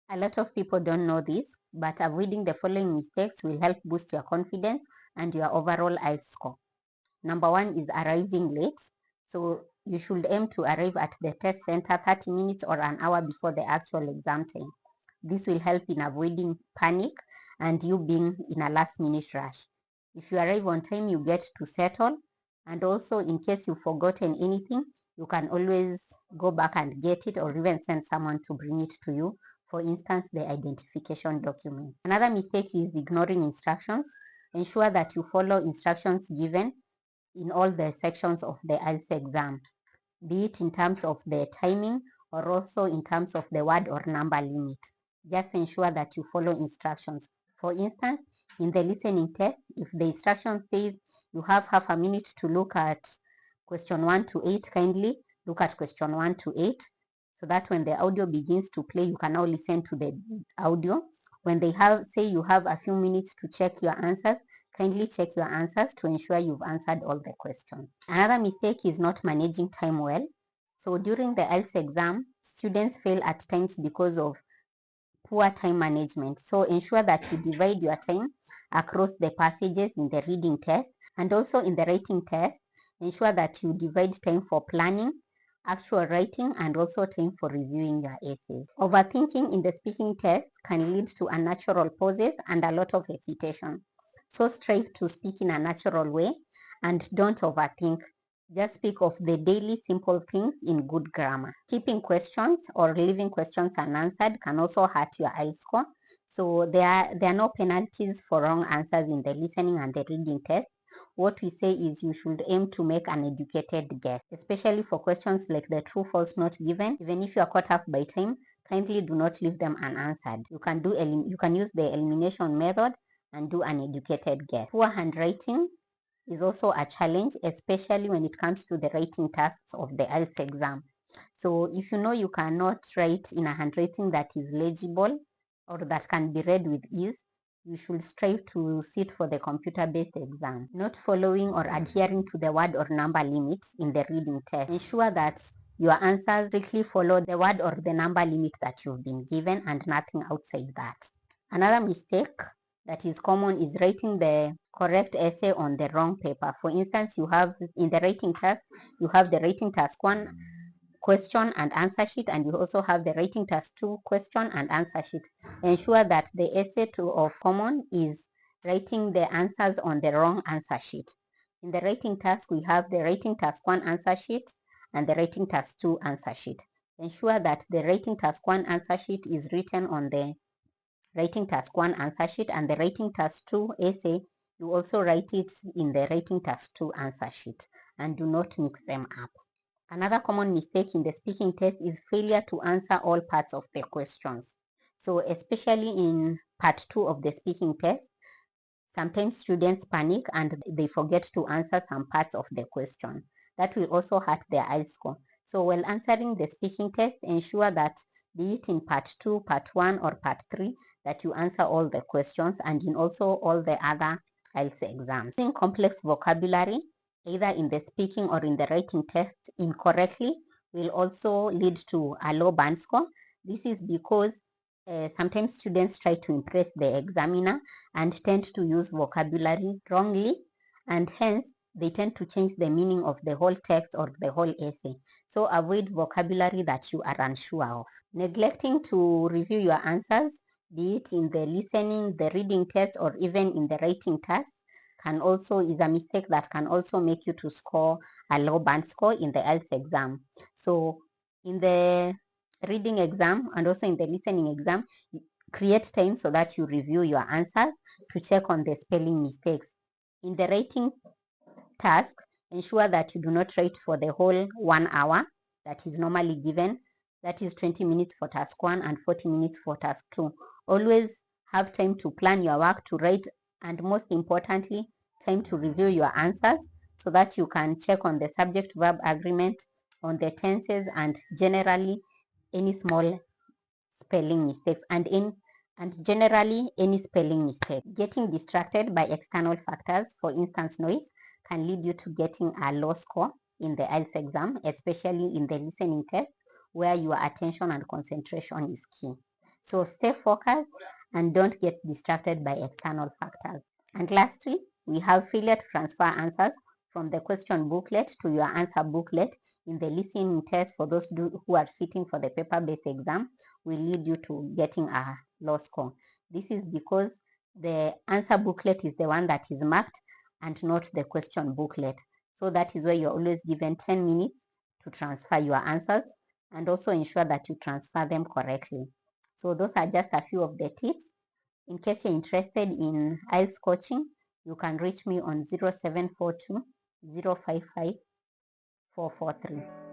A lot of people don't know this, but avoiding the following mistakes will help boost your confidence and your overall IELTS score. Number one is arriving late. So you should aim to arrive at the test center 30 minutes or an hour before the actual exam time. This will help in avoiding panic and you being in a last minute rush. If you arrive on time, you get to settle. And also, in case you've forgotten anything, you can always go back and get it or even send someone to bring it to you. For instance, the identification document. Another mistake is ignoring instructions. Ensure that you follow instructions given in all the sections of the IELTS exam, be it in terms of the timing or also in terms of the word or number limit. Just ensure that you follow instructions. For instance, in the listening test, if the instruction says you have half a minute to look at question 1 to 8, kindly look at question 1 to 8 so that when the audio begins to play, you can now listen to the audio. When they say you have a few minutes to check your answers, kindly check your answers to ensure you've answered all the questions. Another mistake is not managing time well. So during the IELTS exam, students fail at times because of poor time management. So ensure that you divide your time across the passages in the reading test and also in the writing test. Ensure that you divide time for planning, actual writing, and also time for reviewing your essays. Overthinking in the speaking test can lead to unnatural pauses and a lot of hesitation. So strive to speak in a natural way and don't overthink. Just speak of the daily simple things in good grammar. Keeping questions or leaving questions unanswered can also hurt your IELTS score. So there are no penalties for wrong answers in the listening and the reading test. What we say is you should aim to make an educated guess, especially for questions like the true false not given. Even if you are caught up by time, kindly do not leave them unanswered. You can use the elimination method and do an educated guess. Poor handwriting is also a challenge, especially when it comes to the writing tasks of the IELTS exam. So if you know you cannot write in a handwriting that is legible or that can be read with ease, you should strive to sit for the computer-based exam. Not following or adhering to the word or number limits in the reading test. Ensure that your answers strictly follow the word or the number limit that you've been given and nothing outside that. Another mistake that is common is writing the correct essay on the wrong paper. For instance, you have in the writing task, you have the writing task 1 question and answer sheet, and you also have the writing task 2 question and answer sheet. Ensure that the essay of common is writing the answers on the wrong answer sheet. In the writing task, we have the writing task 1 answer sheet and the writing task 2 answer sheet. Ensure that the writing task 1 answer sheet is written on the writing task 1 answer sheet, and the writing task 2 essay, you also write it in the writing task 2 answer sheet, and do not mix them up. Another common mistake in the speaking test is failure to answer all parts of the questions. So especially in part 2 of the speaking test, sometimes students panic and they forget to answer some parts of the question. That will also hurt their IELTS score. So while answering the speaking test, ensure that be it in part 2, part 1, or part 3, that you answer all the questions and in also all the other IELTS exams. Using complex vocabulary, either in the speaking or in the writing test incorrectly, will also lead to a low band score. This is because sometimes students try to impress the examiner and tend to use vocabulary wrongly, and hence they tend to change the meaning of the whole text or the whole essay. So avoid vocabulary that you are unsure of. Neglecting to review your answers, be it in the listening, the reading test, or even in the writing test, is a mistake that can also make you to score a low band score in the IELTS exam. So in the reading exam and also in the listening exam, create time so that you review your answers to check on the spelling mistakes. In the writing task, ensure that you do not write for the whole 1 hour that is normally given. That is 20 minutes for task 1 and 40 minutes for task 2. Always have time to plan your work, to write, and most importantly, time to review your answers so that you can check on the subject verb agreement, on the tenses, and generally any small spelling mistakes and generally any spelling mistake. Getting distracted by external factors, for instance noise, can lead you to getting a low score in the IELTS exam, especially in the listening test where your attention and concentration is key. So stay focused and don't get distracted by external factors. And lastly, we have failure to transfer answers from the question booklet to your answer booklet in the listening test. For those who are sitting for the paper-based exam, will lead you to getting a low score. This is because the answer booklet is the one that is marked and not the question booklet. So that is why you're always given 10 minutes to transfer your answers, and also ensure that you transfer them correctly. So those are just a few of the tips. In case you're interested in IELTS coaching, you can reach me on 0742 055 443.